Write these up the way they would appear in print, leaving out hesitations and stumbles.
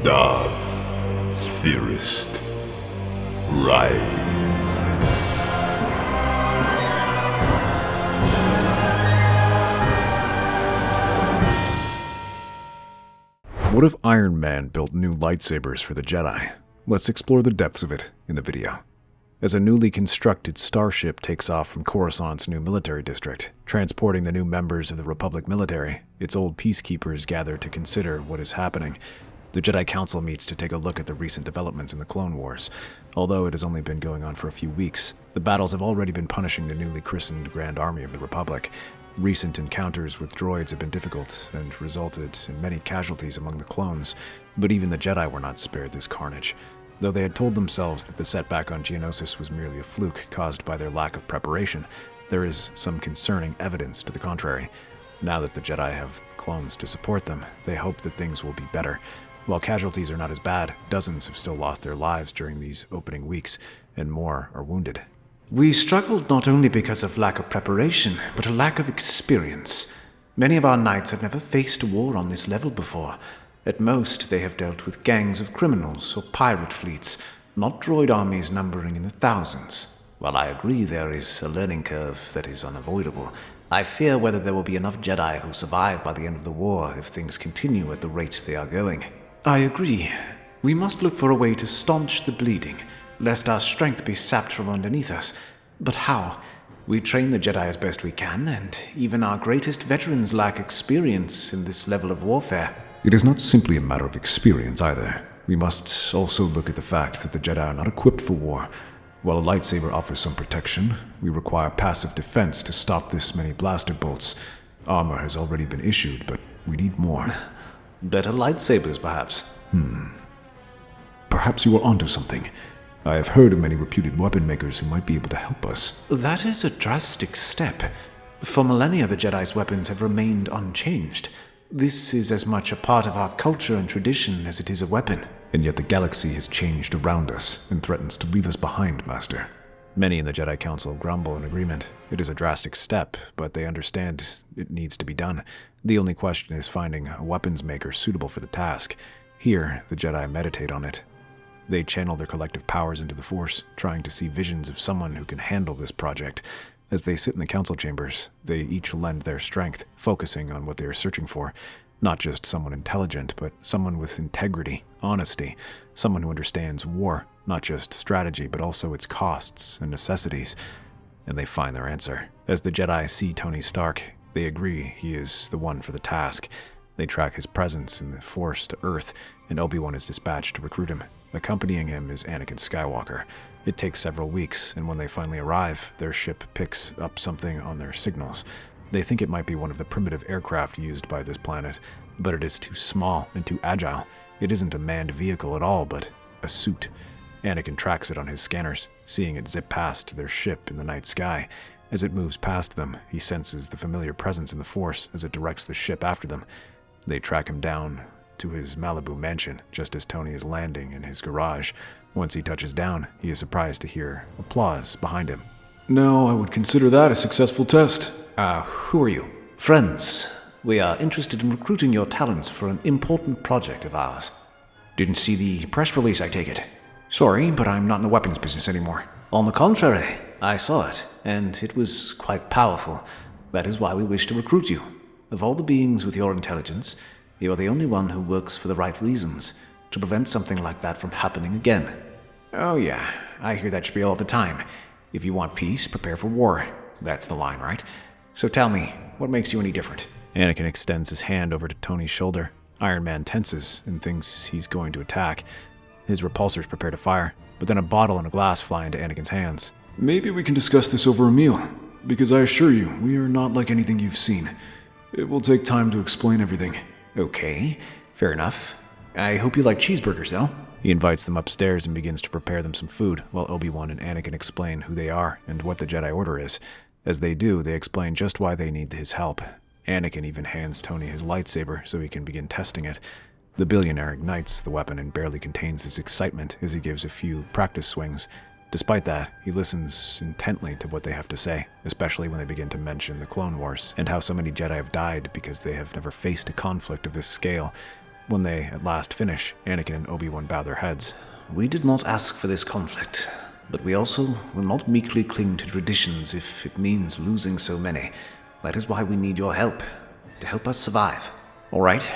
Darth, Theorist, rise. What if Iron Man built new lightsabers for the Jedi? Let's explore the depths of it in the video. As a newly constructed starship takes off from Coruscant's new military district, transporting the new members of the Republic military, its old peacekeepers gather to consider what is happening. The Jedi Council meets to take a look at the recent developments in the Clone Wars. Although it has only been going on for a few weeks, the battles have already been punishing the newly christened Grand Army of the Republic. Recent encounters with droids have been difficult and resulted in many casualties among the clones, but even the Jedi were not spared this carnage. Though they had told themselves that the setback on Geonisis was merely a fluke caused by their lack of preparation, there is some concerning evidence to the contrary. Now that the Jedi have clones to support them, they hope that things will be better. While casualties are not as bad, dozens have still lost their lives during these opening weeks, and more are wounded. We struggled not only because of lack of preparation, but a lack of experience. Many of our knights have never faced a war on this level before. At most, they have dealt with gangs of criminals or pirate fleets, not droid armies numbering in the thousands. While I agree there is a learning curve that is unavoidable, I fear whether there will be enough Jedi who survive by the end of the war if things continue at the rate they are going. I agree. We must look for a way to staunch the bleeding, lest our strength be sapped from underneath us. But how? We train the Jedi as best we can, and even our greatest veterans lack experience in this level of warfare. It is not simply a matter of experience either. We must also look at the fact that the Jedi are not equipped for war. While a lightsaber offers some protection, we require passive defense to stop this many blaster bolts. Armor has already been issued, but we need more. Better lightsabers, perhaps? Perhaps you are onto something. I have heard of many reputed weapon makers who might be able to help us. That is a drastic step. For millennia, the Jedi's weapons have remained unchanged. This is as much a part of our culture and tradition as it is a weapon. And yet the galaxy has changed around us and threatens to leave us behind, Master. Many in the Jedi Council grumble in agreement. It is a drastic step, but they understand it needs to be done. The only question is finding a weapons maker suitable for the task. Here, the Jedi meditate on it. They channel their collective powers into the Force, trying to see visions of someone who can handle this project. As they sit in the council chambers, they each lend their strength, focusing on what they are searching for. Not just someone intelligent, but someone with integrity, honesty, someone who understands war, not just strategy, but also its costs and necessities. And they find their answer. As the Jedi see Tony Stark, they agree he is the one for the task. They track his presence in the Force to Earth, and Obi-Wan is dispatched to recruit him. Accompanying him is Anakin Skywalker. It takes several weeks, and when they finally arrive, their ship picks up something on their signals. They think it might be one of the primitive aircraft used by this planet, but it is too small and too agile. It isn't a manned vehicle at all, but a suit. Anakin tracks it on his scanners, seeing it zip past their ship in the night sky. As it moves past them, he senses the familiar presence in the Force as it directs the ship after them. They track him down to his Malibu mansion, just as Tony is landing in his garage. Once he touches down, he is surprised to hear applause behind him. No, I would consider that a successful test. Who are you? Friends. We are interested in recruiting your talents for an important project of ours. Didn't see the press release, I take it. Sorry, but I'm not in the weapons business anymore. On the contrary, I saw it, and it was quite powerful. That is why we wish to recruit you. Of all the beings with your intelligence, you are the only one who works for the right reasons, to prevent something like that from happening again. Oh yeah, I hear that spiel all the time. If you want peace, prepare for war. That's the line, right? So tell me, what makes you any different? Anakin extends his hand over to Tony's shoulder. Iron Man tenses and thinks he's going to attack. His repulsors prepare to fire, but then a bottle and a glass fly into Anakin's hands. Maybe we can discuss this over a meal, because I assure you, we are not like anything you've seen. It will take time to explain everything. Okay, fair enough. I hope you like cheeseburgers, though. He invites them upstairs and begins to prepare them some food, while Obi-Wan and Anakin explain who they are and what the Jedi Order is. As they do, they explain just why they need his help. Anakin even hands Tony his lightsaber so he can begin testing it. The billionaire ignites the weapon and barely contains his excitement as he gives a few practice swings. Despite that, he listens intently to what they have to say, especially when they begin to mention the Clone Wars and how so many Jedi have died because they have never faced a conflict of this scale. When they at last finish, Anakin and Obi-Wan bow their heads. We did not ask for this conflict, but we also will not meekly cling to traditions if it means losing so many. That is why we need your help, to help us survive. All right,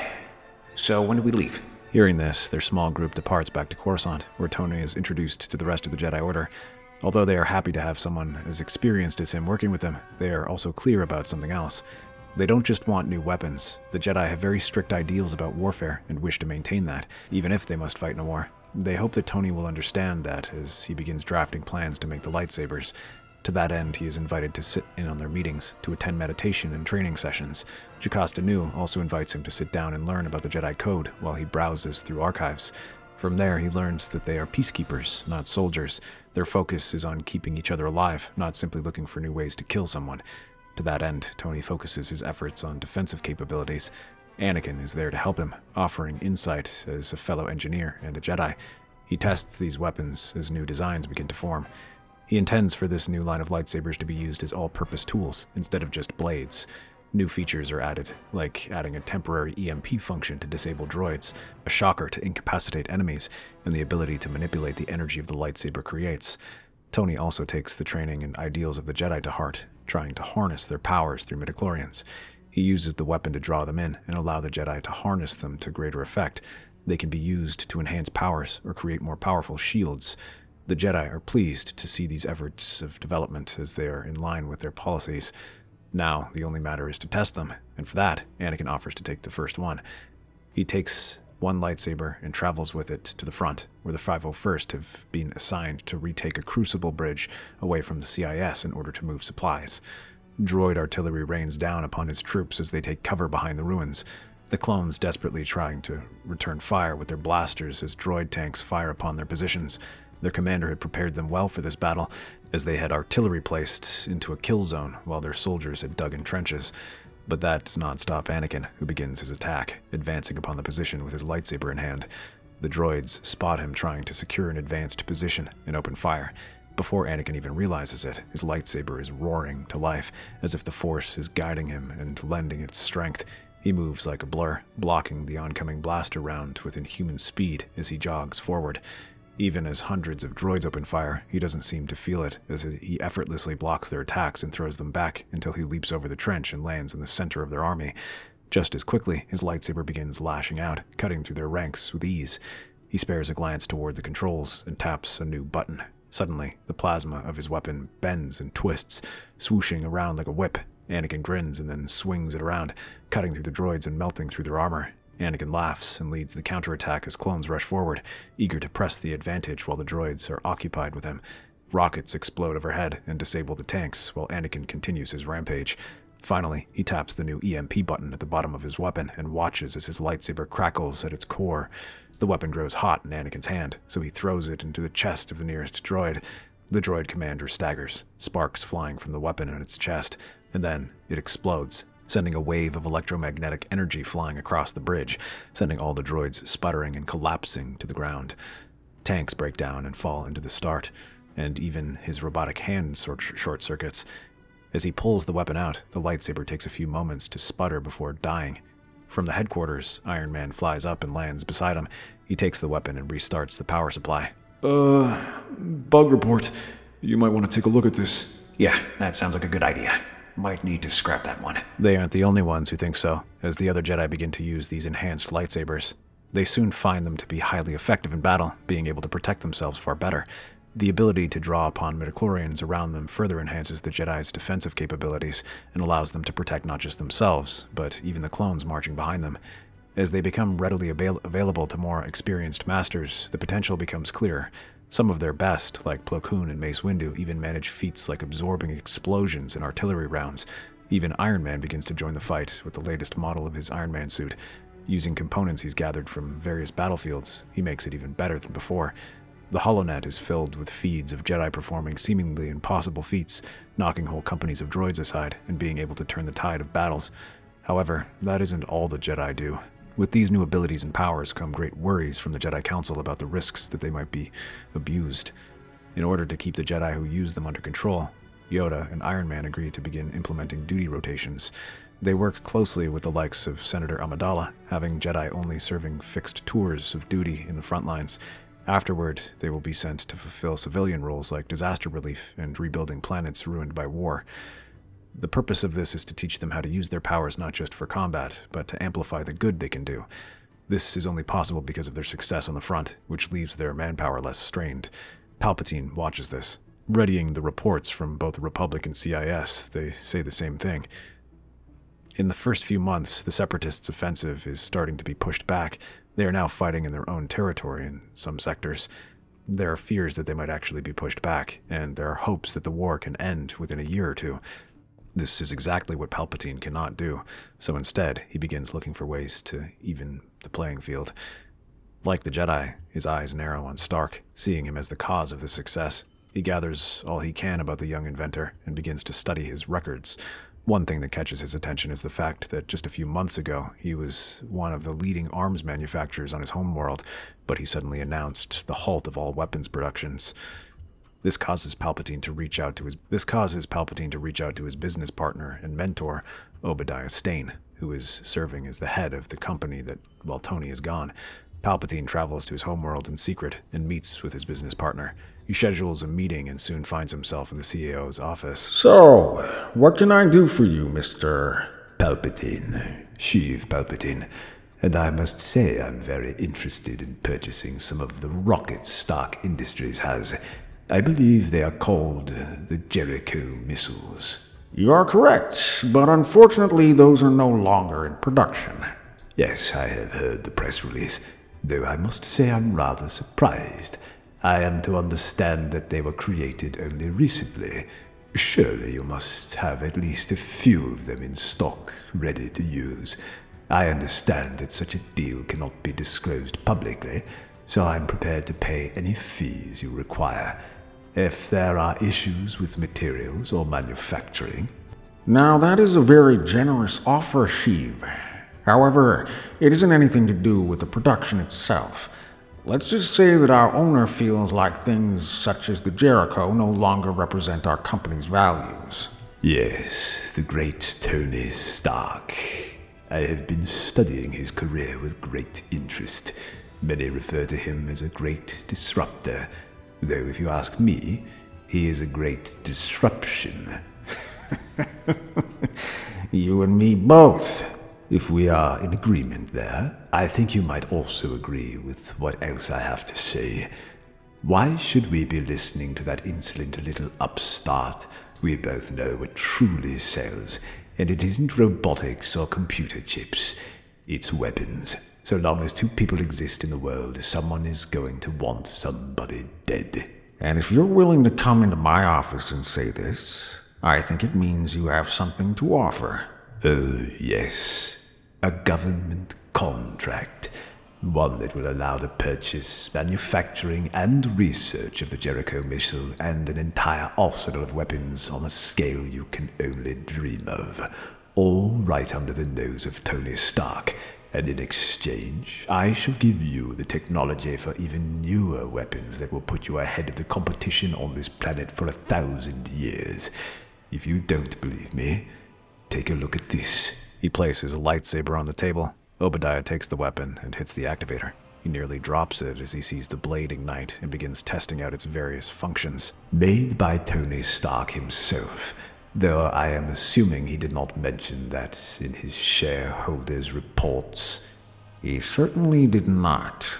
so when do we leave? Hearing this, their small group departs back to Coruscant, where Tony is introduced to the rest of the Jedi Order. Although they are happy to have someone as experienced as him working with them, they are also clear about something else. They don't just want new weapons. The Jedi have very strict ideals about warfare and wish to maintain that, even if they must fight in a war. They hope that Tony will understand that as he begins drafting plans to make the lightsabers. To that end, he is invited to sit in on their meetings, to attend meditation and training sessions. Jocasta Nu also invites him to sit down and learn about the Jedi Code while he browses through archives. From there, he learns that they are peacekeepers, not soldiers. Their focus is on keeping each other alive, not simply looking for new ways to kill someone. To that end, Tony focuses his efforts on defensive capabilities. Anakin is there to help him, offering insight as a fellow engineer and a Jedi. He tests these weapons as new designs begin to form. He intends for this new line of lightsabers to be used as all-purpose tools, instead of just blades. New features are added, like adding a temporary EMP function to disable droids, a shocker to incapacitate enemies, and the ability to manipulate the energy of the lightsaber creates. Tony also takes the training and ideals of the Jedi to heart, trying to harness their powers through midichlorians. He uses the weapon to draw them in and allow the Jedi to harness them to greater effect. They can be used to enhance powers or create more powerful shields. The Jedi are pleased to see these efforts of development as they are in line with their policies. Now, the only matter is to test them, and for that, Anakin offers to take the first one. He takes one lightsaber and travels with it to the front, where the 501st have been assigned to retake a crucible bridge away from the CIS in order to move supplies. Droid artillery rains down upon his troops as they take cover behind the ruins, the clones desperately trying to return fire with their blasters as droid tanks fire upon their positions. Their commander had prepared them well for this battle, as they had artillery placed into a kill zone while their soldiers had dug in trenches. But that does not stop Anakin, who begins his attack, advancing upon the position with his lightsaber in hand. The droids spot him trying to secure an advanced position and open fire. Before Anakin even realizes it, his lightsaber is roaring to life, as if the Force is guiding him and lending its strength. He moves like a blur, blocking the oncoming blaster round with inhuman speed as he jogs forward. Even as hundreds of droids open fire, he doesn't seem to feel it, as he effortlessly blocks their attacks and throws them back until he leaps over the trench and lands in the center of their army. Just as quickly, his lightsaber begins lashing out, cutting through their ranks with ease. He spares a glance toward the controls and taps a new button. Suddenly, the plasma of his weapon bends and twists, swooshing around like a whip. Anakin grins and then swings it around, cutting through the droids and melting through their armor. Anakin laughs and leads the counterattack as clones rush forward, eager to press the advantage while the droids are occupied with him. Rockets explode overhead and disable the tanks while Anakin continues his rampage. Finally, he taps the new EMP button at the bottom of his weapon and watches as his lightsaber crackles at its core. The weapon grows hot in Anakin's hand, so he throws it into the chest of the nearest droid. The droid commander staggers, sparks flying from the weapon in its chest, and then it explodes, sending a wave of electromagnetic energy flying across the bridge, sending all the droids sputtering and collapsing to the ground. Tanks break down and fall into the start, and even his robotic hand short circuits. As he pulls the weapon out, the lightsaber takes a few moments to sputter before dying. From the headquarters, Iron Man flies up and lands beside him. He takes the weapon and restarts the power supply. Bug report. You might want to take a look at this. Yeah, that sounds like a good idea. Might need to scrap that one. They aren't the only ones who think so, as the other Jedi begin to use these enhanced lightsabers. They soon find them to be highly effective in battle, being able to protect themselves far better. The ability to draw upon midichlorians around them further enhances the Jedi's defensive capabilities and allows them to protect not just themselves, but even the clones marching behind them. As they become readily available to more experienced masters, the potential becomes clearer. Some of their best, like Plo Koon and Mace Windu, even manage feats like absorbing explosions in artillery rounds. Even Iron Man begins to join the fight with the latest model of his Iron Man suit. Using components he's gathered from various battlefields, he makes it even better than before. The HoloNet is filled with feeds of Jedi performing seemingly impossible feats, knocking whole companies of droids aside and being able to turn the tide of battles. However, that isn't all the Jedi do. With these new abilities and powers come great worries from the Jedi Council about the risks that they might be abused. In order to keep the Jedi who use them under control, Yoda and Iron Man agree to begin implementing duty rotations. They work closely with the likes of Senator Amidala, having Jedi only serving fixed tours of duty in the front lines. Afterward, they will be sent to fulfill civilian roles like disaster relief and rebuilding planets ruined by war. The purpose of this is to teach them how to use their powers not just for combat, but to amplify the good they can do. This is only possible because of their success on the front, which leaves their manpower less strained. Palpatine watches this. Readying the reports from both the Republic and CIS, they say the same thing. In the first few months, the Separatists' offensive is starting to be pushed back. They are now fighting in their own territory in some sectors. There are fears that they might actually be pushed back, and there are hopes that the war can end within a year or two. This is exactly what Palpatine cannot do, so instead, he begins looking for ways to even the playing field. Like the Jedi, his eyes narrow on Stark, seeing him as the cause of the success. He gathers all he can about the young inventor and begins to study his records. One thing that catches his attention is the fact that just a few months ago, he was one of the leading arms manufacturers on his homeworld, but he suddenly announced the halt of all weapons productions. This causes Palpatine to reach out to his business partner and mentor, Obadiah Stane, who is serving as the head of the company that, while Tony is gone, Palpatine travels to his homeworld in secret and meets with his business partner. He schedules a meeting and soon finds himself in the CAO's office. So, what can I do for you, Mr. Palpatine, Sheev Palpatine, and I must say I'm very interested in purchasing some of the rockets Stark Industries has. I believe they are called the Jericho missiles. You are correct, but unfortunately those are no longer in production. Yes, I have heard the press release, though I must say I'm rather surprised. I am to understand that they were created only recently. Surely you must have at least a few of them in stock, ready to use. I understand that such a deal cannot be disclosed publicly, so I'm prepared to pay any fees you require. If there are issues with materials or manufacturing... Now that is a very generous offer, Sheev. However, it isn't anything to do with the production itself. Let's just say that our owner feels like things such as the Jericho no longer represent our company's values. Yes, the great Tony Stark. I have been studying his career with great interest. Many refer to him as a great disruptor, though if you ask me, he is a great disruption. You and me both. If we are in agreement there, I think you might also agree with what else I have to say. Why should we be listening to that insolent little upstart? We both know what truly sells, and it isn't robotics or computer chips. It's weapons. So long as two people exist in the world, someone is going to want somebody dead. And if you're willing to come into my office and say this, I think it means you have something to offer. Oh, yes. A government contract. One that will allow the purchase, manufacturing, and research of the Jericho missile and an entire arsenal of weapons on a scale you can only dream of. All right under the nose of Tony Stark. And in exchange, I shall give you the technology for even newer weapons that will put you ahead of the competition on this planet for 1,000 years. If you don't believe me, take a look at this. He places a lightsaber on the table. Obadiah takes the weapon and hits the activator. He nearly drops it as he sees the blade ignite and begins testing out its various functions. Made by Tony Stark himself, though I am assuming he did not mention that in his shareholders' reports. He certainly did not.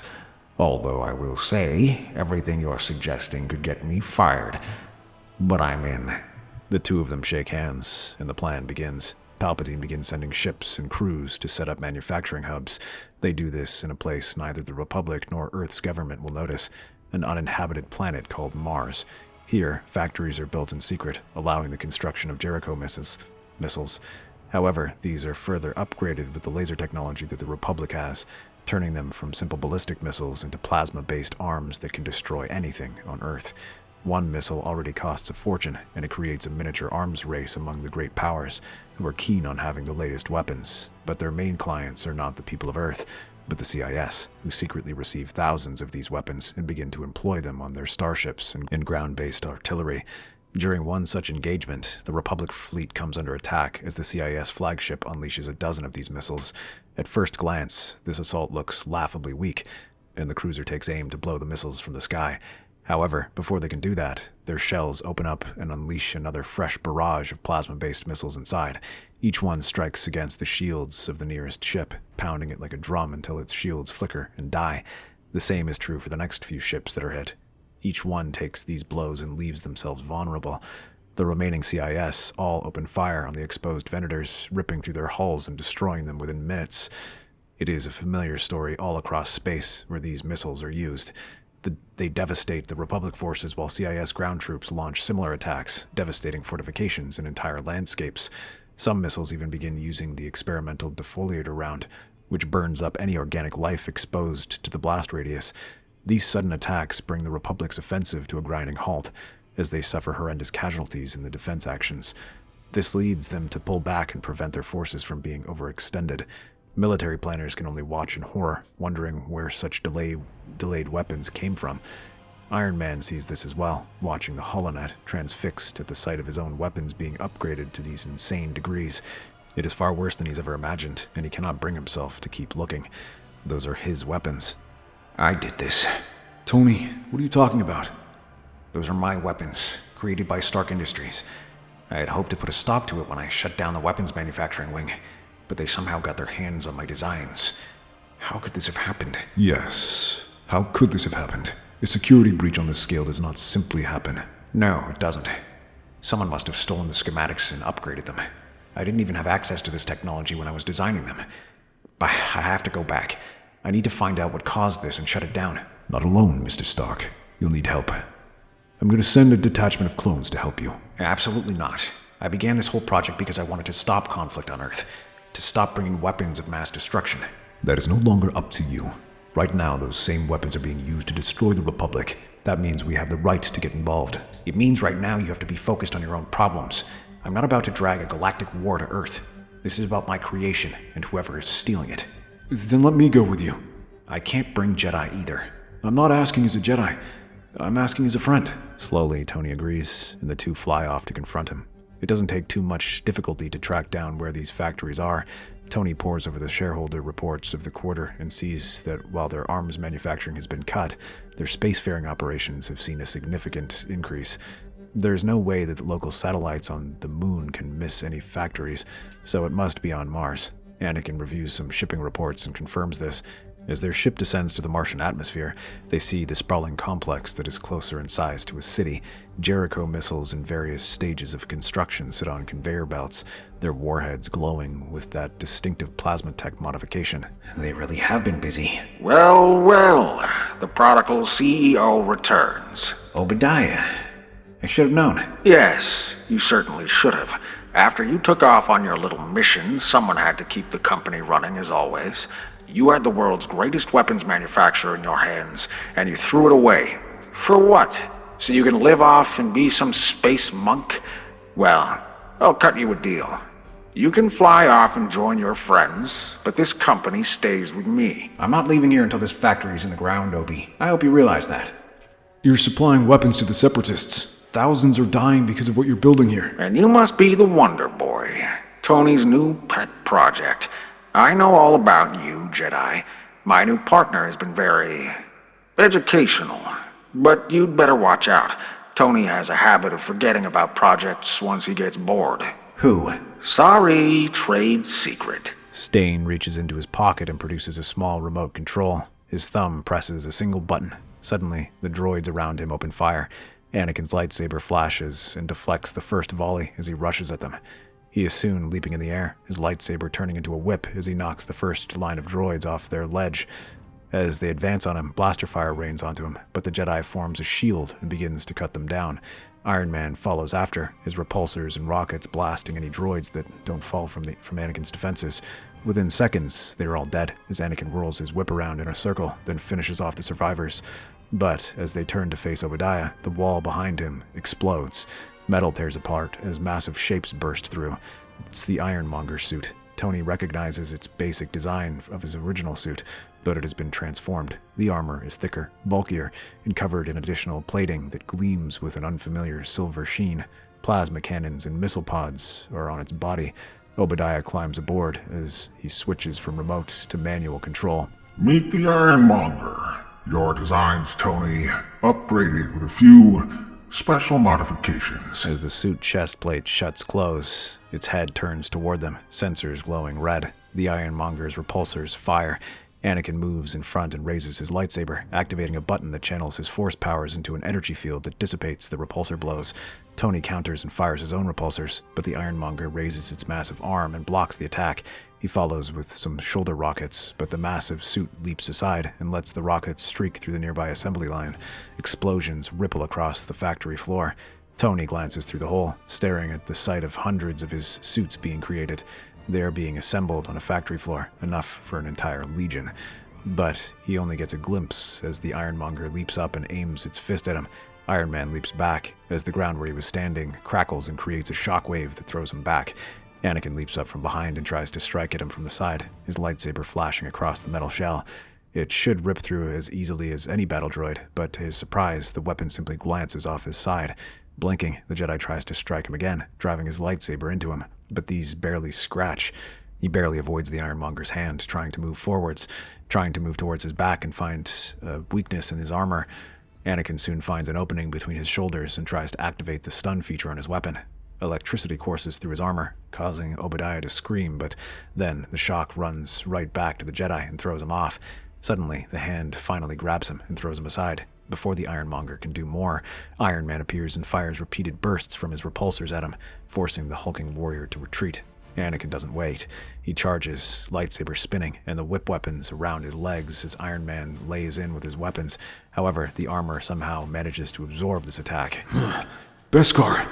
Although I will say, everything you're suggesting could get me fired. But I'm in. The two of them shake hands, and the plan begins. Palpatine begins sending ships and crews to set up manufacturing hubs. They do this in a place neither the Republic nor Earth's government will notice, an uninhabited planet called Mars. Here, factories are built in secret, allowing the construction of Jericho missiles. However, these are further upgraded with the laser technology that the Republic has, turning them from simple ballistic missiles into plasma-based arms that can destroy anything on Earth. One missile already costs a fortune, and it creates a miniature arms race among the great powers, who are keen on having the latest weapons. But their main clients are not the people of Earth, but the CIS, who secretly receive thousands of these weapons and begin to employ them on their starships and ground-based artillery. During one such engagement, the Republic fleet comes under attack as the CIS flagship unleashes a dozen of these missiles. At first glance, this assault looks laughably weak, and the cruiser takes aim to blow the missiles from the sky. However, before they can do that, their shells open up and unleash another fresh barrage of plasma-based missiles inside. Each one strikes against the shields of the nearest ship, pounding it like a drum until its shields flicker and die. The same is true for the next few ships that are hit. Each one takes these blows and leaves themselves vulnerable. The remaining CIS all open fire on the exposed Venators, ripping through their hulls and destroying them within minutes. It is a familiar story all across space where these missiles are used. They devastate the Republic forces while CIS ground troops launch similar attacks, devastating fortifications and entire landscapes. Some missiles even begin using the experimental defoliator round, which burns up any organic life exposed to the blast radius. These sudden attacks bring the Republic's offensive to a grinding halt, as they suffer horrendous casualties in the defense actions. This leads them to pull back and prevent their forces from being overextended. Military planners can only watch in horror, wondering where such delayed weapons came from. Iron Man sees this as well, watching the holonet, transfixed at the sight of his own weapons being upgraded to these insane degrees. It is far worse than he's ever imagined, and he cannot bring himself to keep looking. Those are his weapons. I did this. Tony, what are you talking about? Those are my weapons, created by Stark Industries. I had hoped to put a stop to it when I shut down the weapons manufacturing wing, but they somehow got their hands on my designs. How could this have happened? Yes. How could this have happened? A security breach on this scale does not simply happen. No, it doesn't. Someone must have stolen the schematics and upgraded them. I didn't even have access to this technology when I was designing them. But I have to go back. I need to find out what caused this and shut it down. Not alone, Mr. Stark. You'll need help. I'm going to send a detachment of clones to help you. Absolutely not. I began this whole project because I wanted to stop conflict on Earth, to stop bringing weapons of mass destruction. That is no longer up to you. Right now, those same weapons are being used to destroy the Republic. That means we have the right to get involved. It means right now you have to be focused on your own problems. I'm not about to drag a galactic war to Earth. This is about my creation and whoever is stealing it. Then let me go with you. I can't bring Jedi either. I'm not asking as a Jedi. I'm asking as a friend. Slowly, Tony agrees, and the two fly off to confront him. It doesn't take too much difficulty to track down where these factories are. Tony pores over the shareholder reports of the quarter and sees that while their arms manufacturing has been cut, their spacefaring operations have seen a significant increase. There's no way that the local satellites on the moon can miss any factories, so it must be on Mars. Anakin reviews some shipping reports and confirms this. As their ship descends to the Martian atmosphere, they see the sprawling complex that is closer in size to a city. Jericho missiles in various stages of construction sit on conveyor belts, their warheads glowing with that distinctive plasma tech modification. They really have been busy. Well, well, the prodigal CEO returns. Obadiah. I should have known. Yes, you certainly should have. After you took off on your little mission, someone had to keep the company running as always. You had the world's greatest weapons manufacturer in your hands, and you threw it away. For what? So you can live off and be some space monk? Well, I'll cut you a deal. You can fly off and join your friends, but this company stays with me. I'm not leaving here until this factory's in the ground, Obi. I hope you realize that. You're supplying weapons to the Separatists. Thousands are dying because of what you're building here. And you must be the Wonder Boy, Tony's new pet project. I know all about you, Jedi. My new partner has been very educational. But you'd better watch out. Tony has a habit of forgetting about projects once he gets bored. Who? Sorry, trade secret. Stain reaches into his pocket and produces a small remote control. His thumb presses a single button. Suddenly, the droids around him open fire. Anakin's lightsaber flashes and deflects the first volley as he rushes at them. He is soon leaping in the air, his lightsaber turning into a whip as he knocks the first line of droids off their ledge. As they advance on him, blaster fire rains onto him, but the Jedi forms a shield and begins to cut them down. Iron Man follows after, his repulsors and rockets blasting any droids that don't fall from Anakin's defenses. Within seconds, they are all dead as Anakin whirls his whip around in a circle, then finishes off the survivors. But as they turn to face Obadiah, the wall behind him explodes. Metal tears apart as massive shapes burst through. It's the Ironmonger suit. Tony recognizes its basic design of his original suit, but it has been transformed. The armor is thicker, bulkier, and covered in additional plating that gleams with an unfamiliar silver sheen. Plasma cannons and missile pods are on its body. Obadiah climbs aboard as he switches from remote to manual control. Meet the Ironmonger. Your designs, Tony, upgraded with a few special modifications. As the suit chest plate shuts close, its head turns toward them, sensors glowing red. The Ironmonger's repulsors fire. Anakin moves in front and raises his lightsaber, activating a button that channels his force powers into an energy field that dissipates the repulsor blows. Tony counters and fires his own repulsors, but the Ironmonger raises its massive arm and blocks the attack. He follows with some shoulder rockets, but the massive suit leaps aside and lets the rockets streak through the nearby assembly line. Explosions ripple across the factory floor. Tony glances through the hole, staring at the sight of hundreds of his suits being created. They are being assembled on a factory floor, enough for an entire legion. But he only gets a glimpse as the Ironmonger leaps up and aims its fist at him. Iron Man leaps back as the ground where he was standing crackles and creates a shockwave that throws him back. Anakin leaps up from behind and tries to strike at him from the side, his lightsaber flashing across the metal shell. It should rip through as easily as any battle droid, but to his surprise, the weapon simply glances off his side. Blinking, the Jedi tries to strike him again, driving his lightsaber into him, but these barely scratch. He barely avoids the Ironmonger's hand, trying to move forwards, trying to move towards his back and find a weakness in his armor. Anakin soon finds an opening between his shoulders and tries to activate the stun feature on his weapon. Electricity courses through his armor, causing Obadiah to scream, but then the shock runs right back to the Jedi and throws him off. Suddenly, the hand finally grabs him and throws him aside. Before the Ironmonger can do more, Iron Man appears and fires repeated bursts from his repulsors at him, forcing the hulking warrior to retreat. Anakin doesn't wait. He charges, lightsaber spinning, and the whip weapons around his legs as Iron Man lays in with his weapons. However, the armor somehow manages to absorb this attack. Beskar.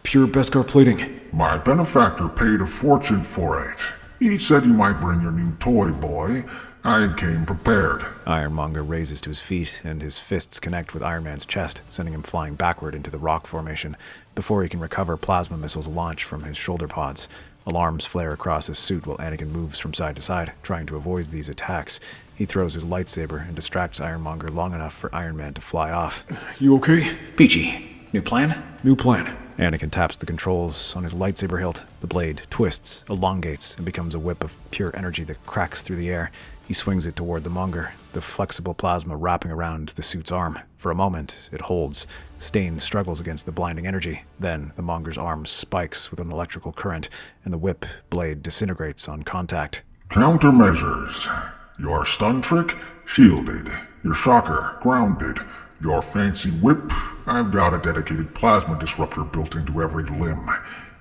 Pure Beskar plating. My benefactor paid a fortune for it. He said you might bring your new toy, boy. I came prepared. Ironmonger raises to his feet, and his fists connect with Iron Man's chest, sending him flying backward into the rock formation. Before he can recover, plasma missiles launch from his shoulder pods. Alarms flare across his suit while Anakin moves from side to side, trying to avoid these attacks. He throws his lightsaber and distracts Ironmonger long enough for Iron Man to fly off. You okay? Peachy, new plan? New plan. Anakin taps the controls on his lightsaber hilt. The blade twists, elongates, and becomes a whip of pure energy that cracks through the air. He swings it toward the Monger, the flexible plasma wrapping around the suit's arm. For a moment, it holds. Stain struggles against the blinding energy. Then, the Monger's arm spikes with an electrical current, and the whip blade disintegrates on contact. Countermeasures. Your stun trick? Shielded. Your shocker? Grounded. Your fancy whip? I've got a dedicated plasma disruptor built into every limb.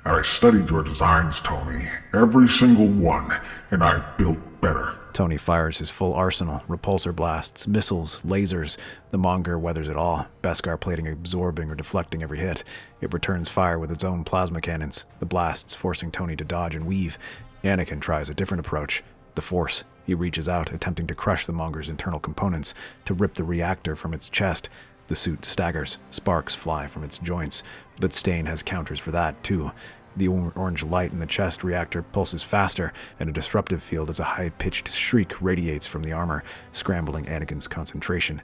I studied your designs, Tony. Every single one. And I built better. Tony fires his full arsenal, repulsor blasts, missiles, lasers. The Monger weathers it all, Beskar plating absorbing or deflecting every hit. It returns fire with its own plasma cannons, the blasts forcing Tony to dodge and weave. Anakin tries a different approach, the Force. He reaches out, attempting to crush the Monger's internal components, to rip the reactor from its chest. The suit staggers, sparks fly from its joints, but Stain has counters for that, too. The orange light in the chest reactor pulses faster, and a disruptive field as a high-pitched shriek radiates from the armor, scrambling Anakin's concentration.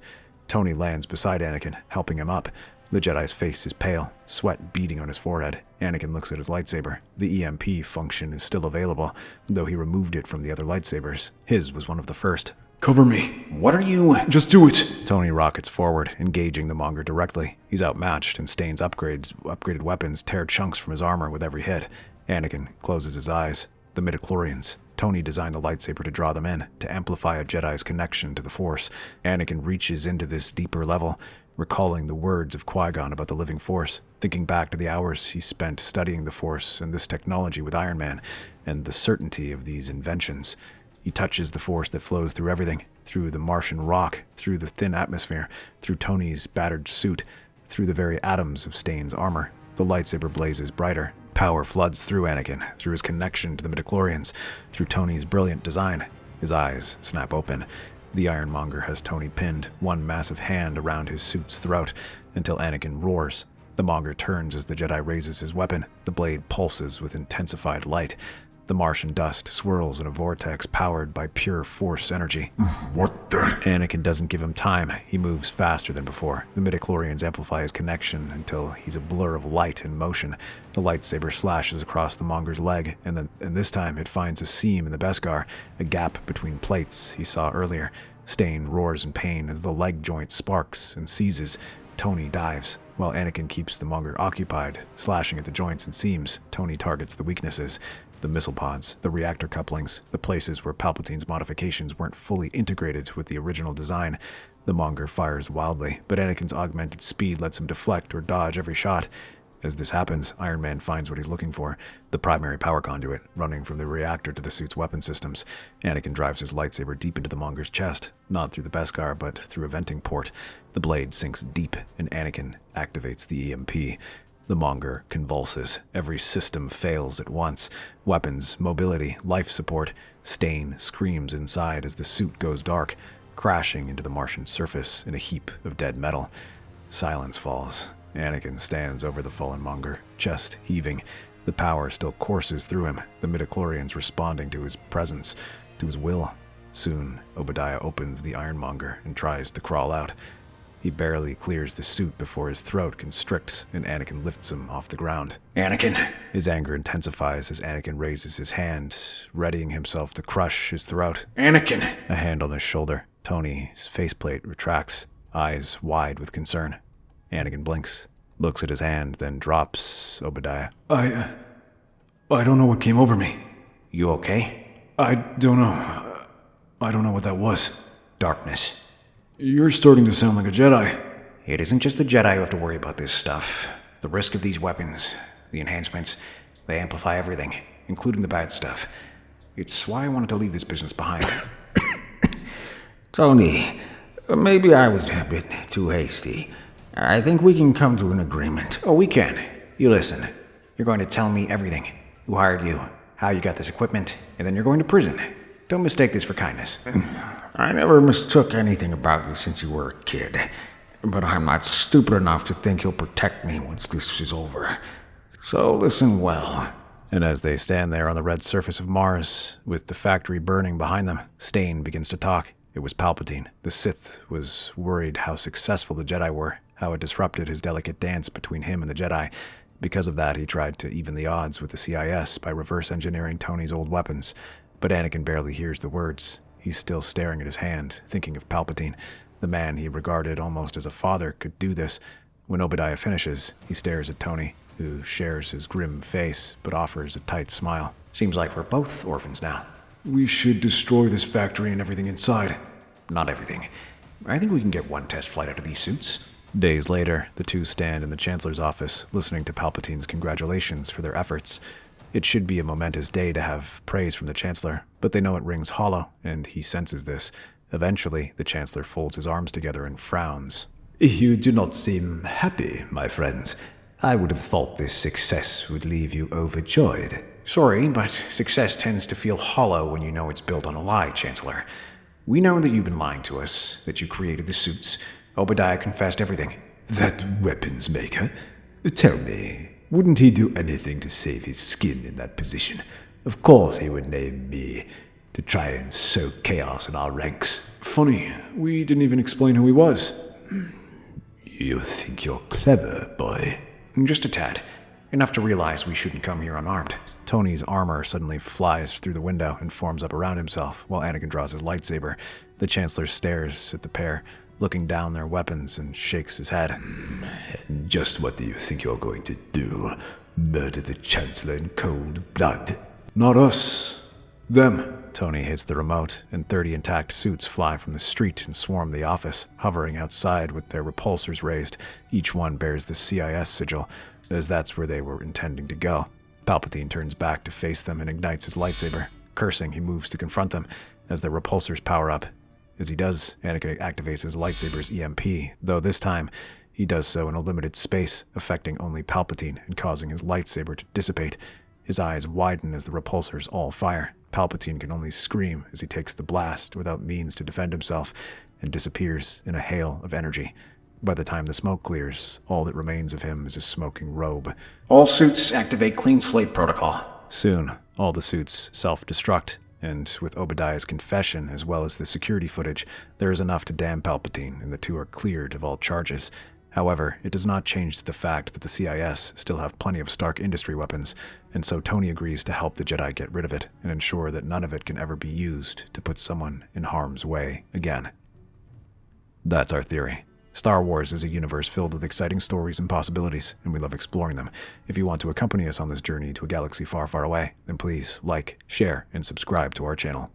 Tony lands beside Anakin, helping him up. The Jedi's face is pale, sweat beading on his forehead. Anakin looks at his lightsaber. The EMP function is still available, though he removed it from the other lightsabers. His was one of the first. Cover me. What are you... Just do it. Tony rockets forward, engaging the Monger directly. He's outmatched, and Stain's upgraded weapons tear chunks from his armor with every hit. Anakin closes his eyes. The midichlorians. Tony designed the lightsaber to draw them in, to amplify a Jedi's connection to the Force. Anakin reaches into this deeper level, recalling the words of Qui-Gon about the living Force, thinking back to the hours he spent studying the Force and this technology with Iron Man, and the certainty of these inventions. He touches the Force that flows through everything, through the Martian rock, through the thin atmosphere, through Tony's battered suit, through the very atoms of Stain's armor. The lightsaber blazes brighter. Power floods through Anakin, through his connection to the midichlorians, through Tony's brilliant design. His eyes snap open. The Ironmonger has Tony pinned, one massive hand around his suit's throat, until Anakin roars. The Monger turns as the Jedi raises his weapon. The blade pulses with intensified light. The Martian dust swirls in a vortex powered by pure force energy. What the? Anakin doesn't give him time. He moves faster than before. The midichlorians amplify his connection until he's a blur of light and motion. The lightsaber slashes across the Monger's leg, and this time it finds a seam in the Beskar, a gap between plates he saw earlier. Stain roars in pain as the leg joint sparks and seizes. Tony dives. While Anakin keeps the Monger occupied, slashing at the joints and seams, Tony targets the weaknesses. The missile pods, the reactor couplings, the places where Palpatine's modifications weren't fully integrated with the original design. The Monger fires wildly, but Anakin's augmented speed lets him deflect or dodge every shot. As this happens, Iron Man finds what he's looking for, the primary power conduit, running from the reactor to the suit's weapon systems. Anakin drives his lightsaber deep into the Monger's chest, not through the Beskar, but through a venting port. The blade sinks deep, and Anakin activates the EMP. The Monger convulses. Every system fails at once. Weapons, mobility, life support. Stain screams inside as the suit goes dark, crashing into the Martian surface in a heap of dead metal. Silence falls. Anakin stands over the fallen Monger, chest heaving. The power still courses through him, the midichlorians responding to his presence, to his will. Soon, Obadiah opens the Ironmonger and tries to crawl out. He barely clears the suit before his throat constricts, and Anakin lifts him off the ground. Anakin! His anger intensifies as Anakin raises his hand, readying himself to crush his throat. Anakin! A hand on his shoulder. Tony's faceplate retracts, eyes wide with concern. Anakin blinks, looks at his hand, then drops Obadiah. I don't know what came over me. You okay? I don't know. I don't know what that was. Darkness. You're starting to sound like a Jedi. It isn't just the Jedi who have to worry about this stuff. The risk of these weapons, the enhancements, they amplify everything, including the bad stuff. It's why I wanted to leave this business behind. Tony, maybe I was a bit too hasty. I think we can come to an agreement. Oh, we can. You listen. You're going to tell me everything. Who hired you, how you got this equipment, and then you're going to prison. Don't mistake this for kindness. I never mistook anything about you since you were a kid. But I'm not stupid enough to think you'll protect me once this is over. So listen well. And as they stand there on the red surface of Mars, with the factory burning behind them, Stain begins to talk. It was Palpatine. The Sith was worried how successful the Jedi were, how it disrupted his delicate dance between him and the Jedi. Because of that, he tried to even the odds with the CIS by reverse engineering Tony's old weapons. But Anakin barely hears the words. He's still staring at his hand, thinking of Palpatine. The man he regarded almost as a father could do this. When Obadiah finishes, he stares at Tony, who shares his grim face, but offers a tight smile. Seems like we're both orphans now. We should destroy this factory and everything inside. Not everything. I think we can get one test flight out of these suits. Days later, the two stand in the Chancellor's office, listening to Palpatine's congratulations for their efforts. It should be a momentous day to have praise from the Chancellor, but they know it rings hollow, and he senses this. Eventually, the Chancellor folds his arms together and frowns. You do not seem happy, my friends. I would have thought this success would leave you overjoyed. Sorry, but success tends to feel hollow when you know it's built on a lie, Chancellor. We know that you've been lying to us, that you created the suits. Obadiah confessed everything. That weapons maker? Tell me, wouldn't he do anything to save his skin in that position? Of course he would name me, to try and sow chaos in our ranks. Funny, we didn't even explain who he was. You think you're clever, boy? Just a tad. Enough to realize we shouldn't come here unarmed. Tony's armor suddenly flies through the window and forms up around himself, while Anakin draws his lightsaber. The Chancellor stares at the pair, looking down their weapons, and shakes his head. And just what do you think you're going to do? Murder the Chancellor in cold blood? Not us. Them. Tony hits the remote, and 30 intact suits fly from the street and swarm the office, hovering outside with their repulsors raised. Each one bears the CIS sigil, as that's where they were intending to go. Palpatine turns back to face them and ignites his lightsaber. Cursing, he moves to confront them as their repulsors power up. As he does, Anakin activates his lightsaber's EMP, though this time he does so in a limited space, affecting only Palpatine and causing his lightsaber to dissipate. His eyes widen as the repulsors all fire. Palpatine can only scream as he takes the blast without means to defend himself and disappears in a hail of energy. By the time the smoke clears, all that remains of him is a smoking robe. All suits activate clean slate protocol. Soon, All the suits self-destruct, and with Obadiah's confession as well as the security footage, there is enough to damn Palpatine, and the two are cleared of all charges. However, it does not change the fact that the CIS still have plenty of Stark Industry weapons, and so Tony agrees to help the Jedi get rid of it and ensure that none of it can ever be used to put someone in harm's way again. That's our theory. Star Wars is a universe filled with exciting stories and possibilities, and we love exploring them. If you want to accompany us on this journey to a galaxy far, far away, then please like, share, and subscribe to our channel.